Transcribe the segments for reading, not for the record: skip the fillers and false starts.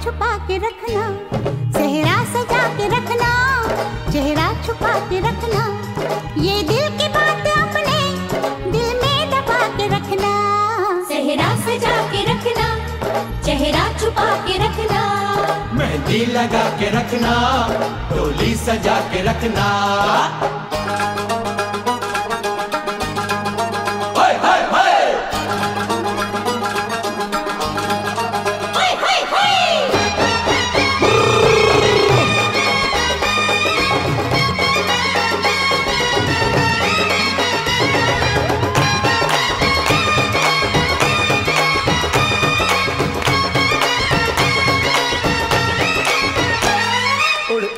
छुपा के रखना, सेहरा सजा के रखना, चेहरा छुपा के रखना, ये दिल की बात अपने दिल में दबा के रखना। सेहरा सजा के रखना, चेहरा छुपा के रखना, मेहंदी लगा के रखना, डोली सजा के रखना।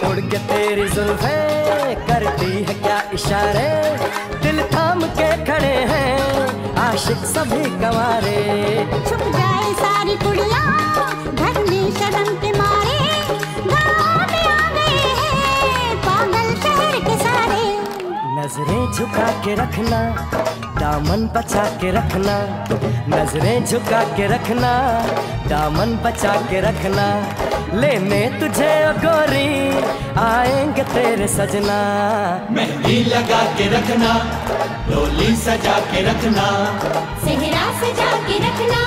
उड़ के तेरी जुल्फें करती है क्या इशारे, दिल थाम के खड़े हैं आशिक सभी गंवारे। छुप जाए सारी कुड़ियाँ घर में शर्म के मारे, गाँव में आ गए हैं पागल शहर के सारे। नजरें झुका के रखना, दामन बचा के रखना, नजरें झुका के रखना, दामन बचा के रखना। लेने तुझे ओ गोरी आएंगे तेरे सजना, मेहंदी लगा के रखना, डोली सजा के रखना, सेहरा सजा के रखना,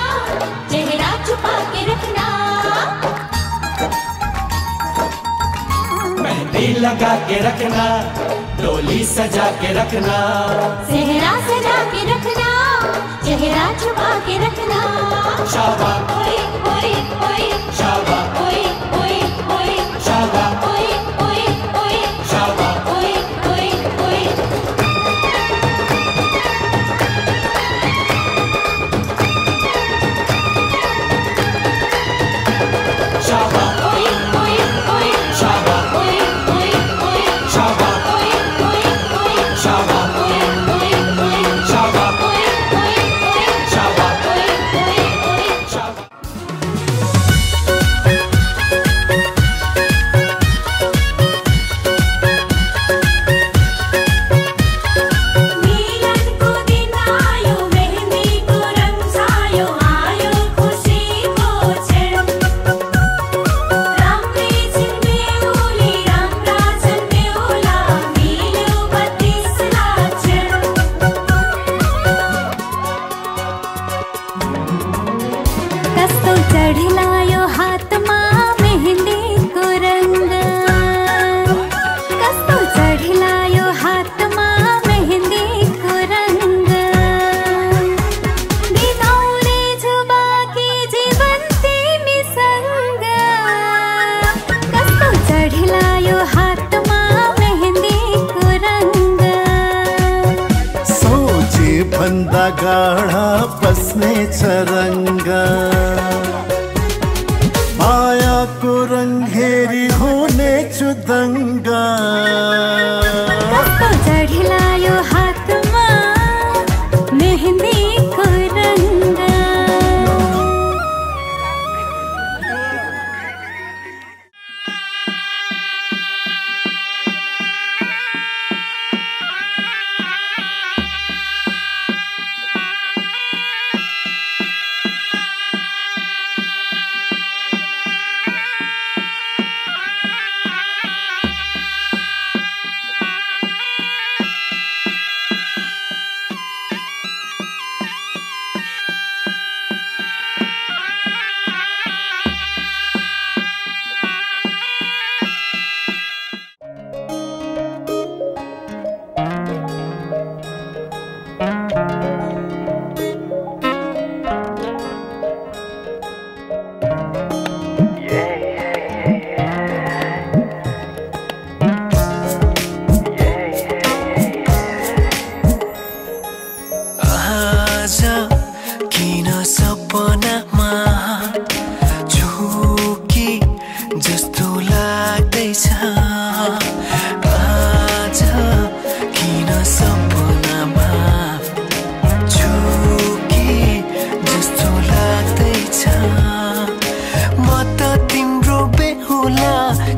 चेहरा छुपा के रखना। मेहंदी लगा के रखना, डोली सजा के रखना, सेहरा सजा के रखना, चेहरा छुपा के रखना। शाबा ओए ओए ओए, शाबा ओए ओए ओए, शाबा ओए ओए ओए, शाबा ओए ओए ओए। शाबा ओए ओए ओए, शाबा ओए ओए ओए, शाबा ओए ओए ओए, शाबा ओए ओए ओए, शाबा ओए ओए ओए, शाबा ओए ओए ओए। शाबा। मिलन को दिन आयो, मेहंदी को रंग सायो, आयो खुशी को छेड़। राम बीजन में उली, राम राजन में उला, मिलो बत्तीस लाछड़। कस्तो चढ़लायो हाथ माँ मेहंदी को रंग, कस्तो चढ़लायो हाथ माँ मेहंदी को रंग। दिनौरे जुबा की जीवंती मिसंग, कस्तो चढ़लायो हाथ माँ मेहंदी को रंग। सोचे भन्दा गाढा बस्ने रंगा, मायाको रंग हेरी होने दंगा। कस्तो चढ़लायो हाथमा मेहंदी को रंग।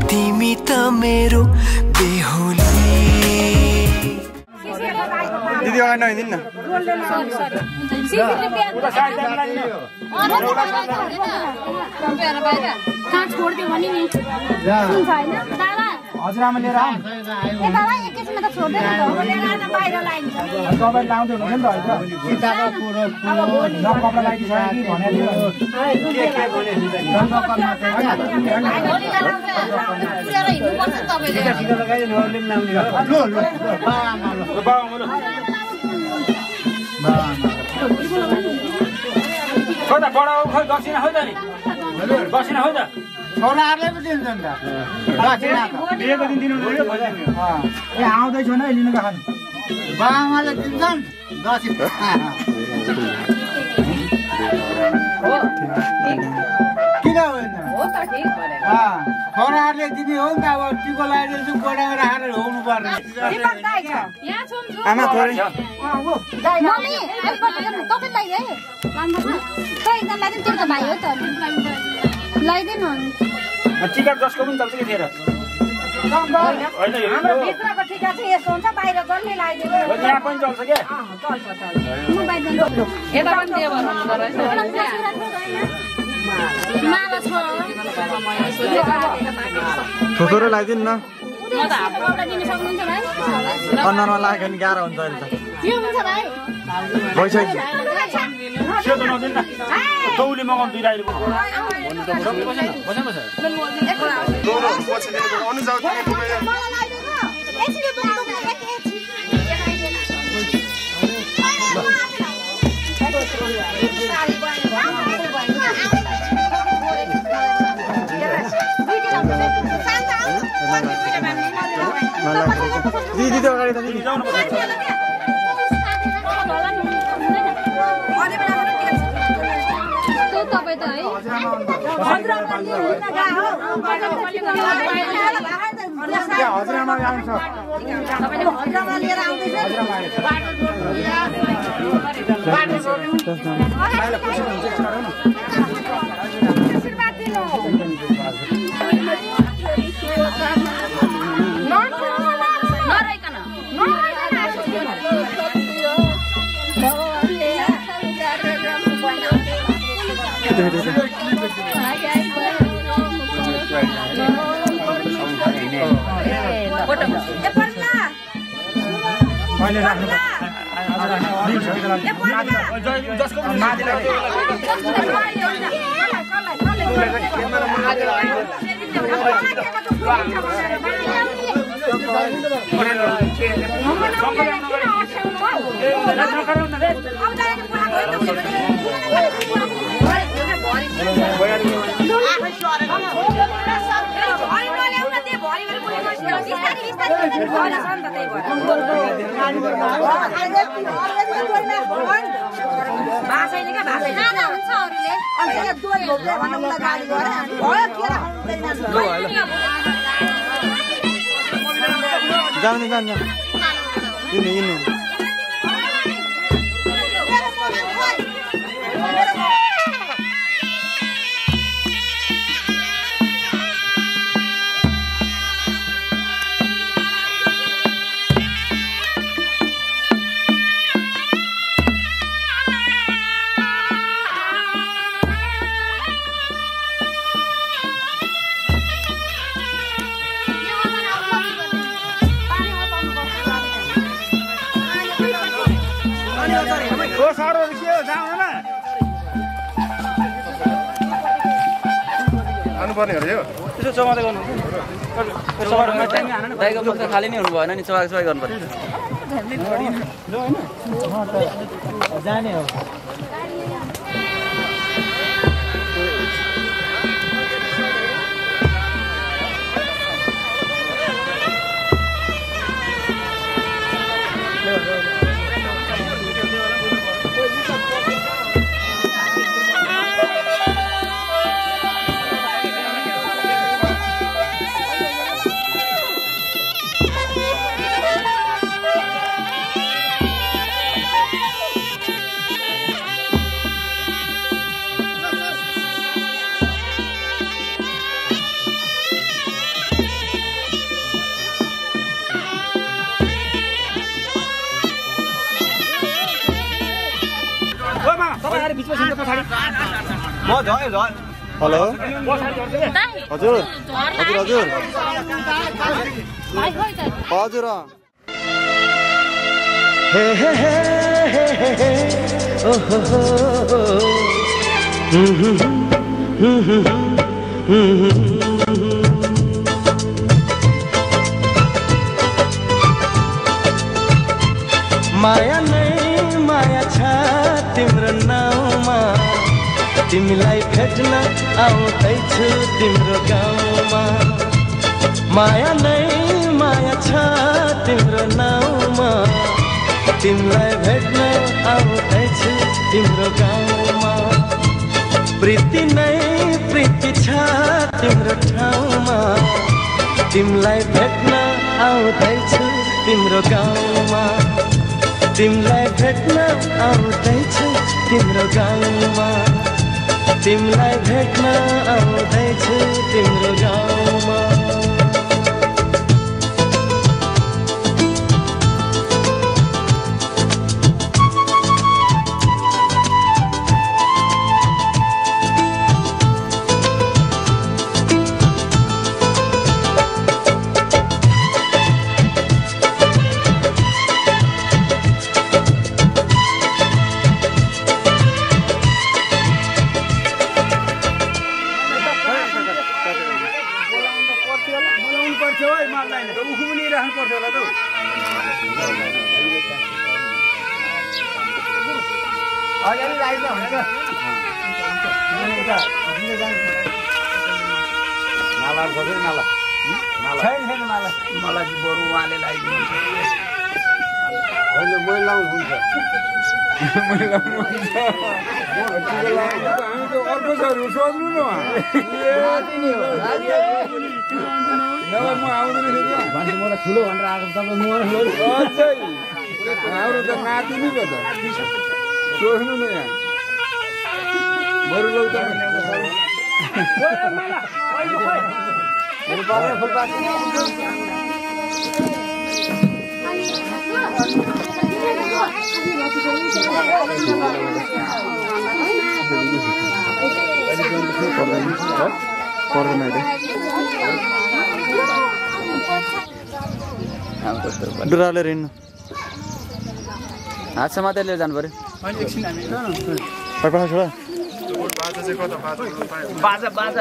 तिमी त मेरो बेहुली। दिदी अगाडि नहिदिनु न छोड्दियो भने नि सुन्छ हैन दादा हजुरआमा लिएर आउँ ए बाबा एकैछिनमा त छोड्दैन त लिएर आएर बाहिर लाइन्छ तपाईँ लाउँदै हुनुहुन्छ नि त अहिले सीताको पुरो कपडा लगाइदिन्छ कि भनेर दक्षिणा हो त नि दक्षिणा हो त छोराहरूले पो दिन्छ नि त दक्षिणा बिहेको दिन दिनु ए आउँदैछ नि लिनुको खानु बाबाले दिन्छन् दक्षिणा किन होइन हो त ठीक भने छोराहरूले दिने हो नि त अब टिको लगाइदिन्छु गोडामा राखेर होउनु पर्ने यहाँ छौँ आमा थोरै मम्मी तपाईँ लगाइदिए है खै एकजना लगाइदिनु त्यो त भाइ हो त लगाइदिनु टिकट जसको पनि चल्छ कि थिएर हाम्रो भित्रको टिका चाहिँ यस्तो हुन्छ बाहिर जसले लगाइदिनु यहाँ पनि चल्छ क्या म बाहिर यता पनि दियो भन्नु रहेछ माला छ थोथोरो लगाइदिनु न म त हातको कपडा दिन सक्नुहुन्छ भाइ अनुहारमा लाग्यो भने गाह्रो हुन्छ अहिले त के हुन्छ भाइ भइसक्यो सेतो नदिनु न चौली मगाउनु दुई राईले दिदी त अगाडि त दिदी तपाईँ त है हजुरआमा आउँछ लिएर जानु जानु इन्नु पर्ने हो त्यसो चमादै गर्नु दाइको मुख त खाली नै हुनु भएन नि चमाक चमाक गर्नु पर्यो जाने हो अरे बीचमा सुन्नु पछाडी म झय झय हेलो हजुर हजुर हजुर हजुर हे हे हे हे हे ओ हो माया नै माया छ तिम्रो नाउँमा तिमीलाई भेट्न आउँदैछु तिम्रो गाउँमा माया नै माया छ तिम्रो नाउँमा तिमीलाई भेट्न आउँदैछु तिम्रो गाउँमा प्रीति नै प्रीति छ तिम्रो ठाउँमा तिमीलाई भेट्न आउँदैछु तिम्रो गाउँमा तिमीलाई भेट्न आउँदैछु तिम्रो गाउँमा तिमीलाई भेट्न आउँदैछु तिम्रो गाउँमा मलाई बरु उहाँले लगाइदिनुहुन्छ अर्को छ सोध्नु न म आउँदैन मलाई ठुलो भनेर आएको हाम्रो त नातिनी पो त सोच्नु न यहाँ बरु लौ त डुराले रिन्नु हात समातेर लिएर जानु पर्यो छोडा बाजा बाजा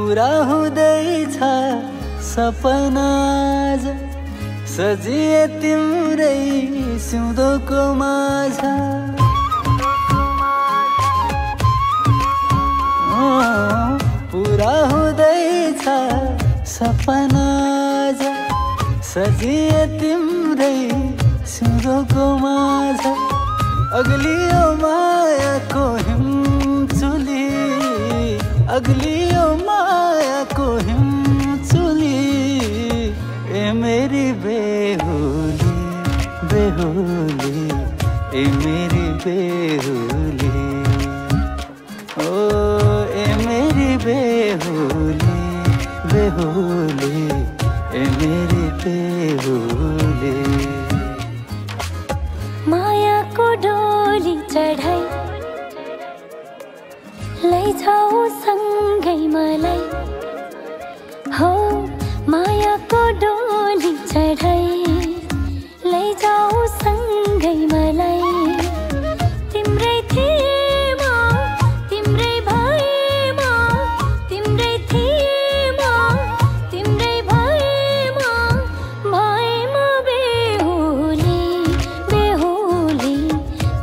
पूरा हुँदैछ सपना सजिए तिम्रै सिउँदोको माझ पूरा हुँदैछ सपना सजिए तिम्रै सिउँदोको माझ अग्लियो मायाको हिमचुली अग्लियो मायाको हिमचुली ए मेरी बेहुली बेहुली ए मेरी बेहुली ओ ए मेरी बेहुली बेहुली ए मेरी बेहुली माया को डोली चढाई लैजाऊ सँगै मलाई हो माया को डोली चढाई लैजाऊ सँगै मलाई तिम्रै थिएमा तिम्रै भएमा तिम्रै थिएमा तिम्रै भएमा भएमा बेहुली बेहुली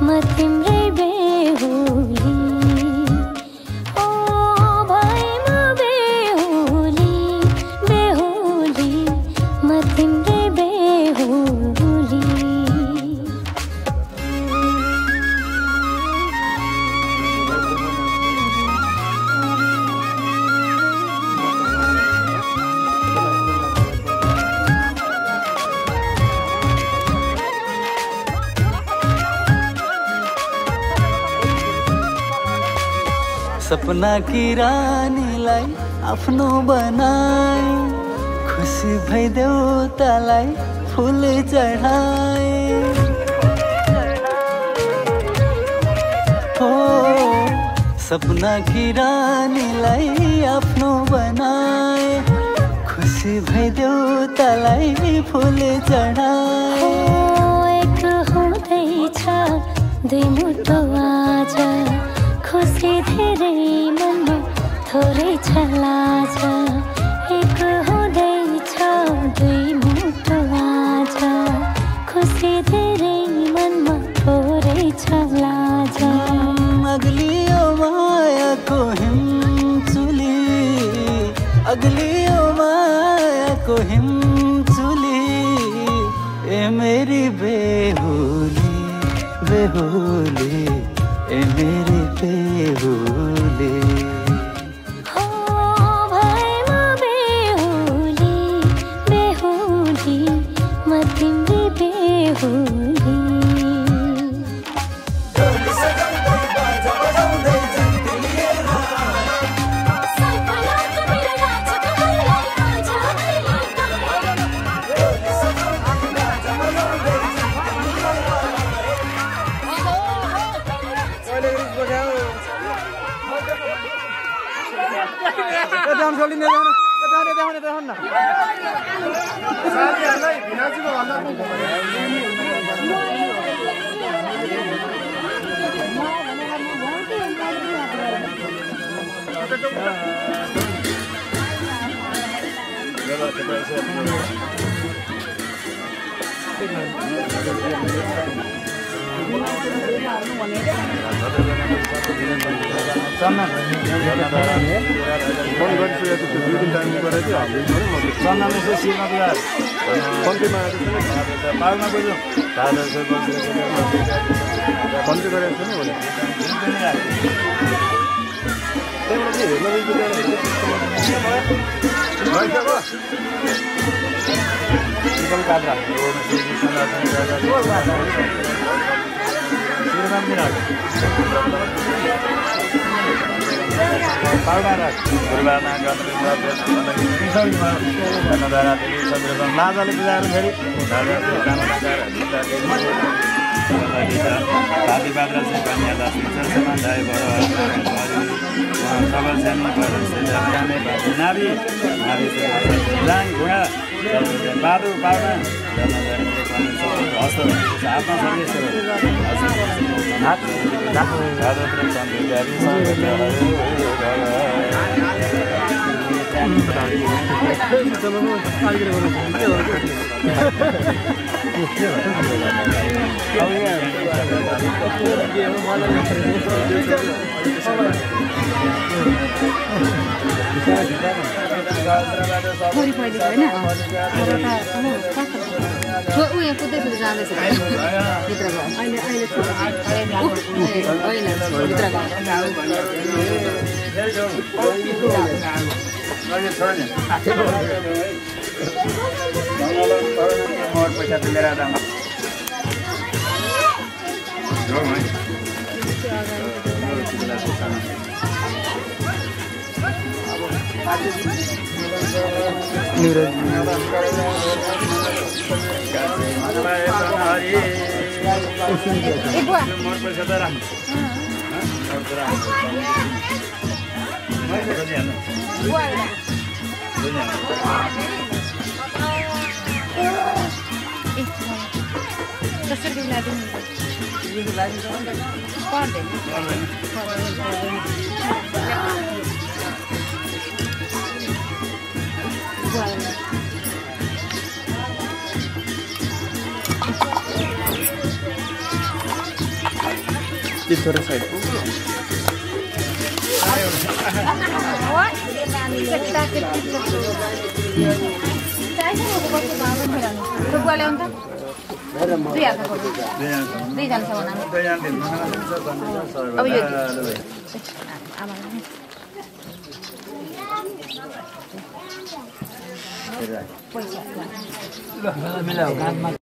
म तिम्रै बेहुली ओ भएमा बेहुली बेहुली म तिम्रै बेहुली सपना की रानीलाई आफ्नो बनाए खुसी भइदेऊ तलाई फुल चढाए हो सपना की रानीलाई आफ्नो बनाए खुसी भइदेऊ तलाई फुल चढाए एक हुँदैछ दुई मुटु आज खुसी धेरै मनमा थोरै छ लाज एक हुँदैछ दुई मुटु आज खुसी धेरै मनमा थोरै छ लाज अग्लियो मायाको हिमचुली अग्लियो मायाको हिमचुली ए मेरी बेहुली बेहुली ए मेरी बेहुली हो भएमा बेहुली बेहुली म तिम्रै बेहुली लाजाले बुझाएर फेरि साथी बाद्रा चाहिँ कन्या खबर सानी नारी नारी लाङ घुँडा बादु पाउना हस्त आत्मा मिलाऊ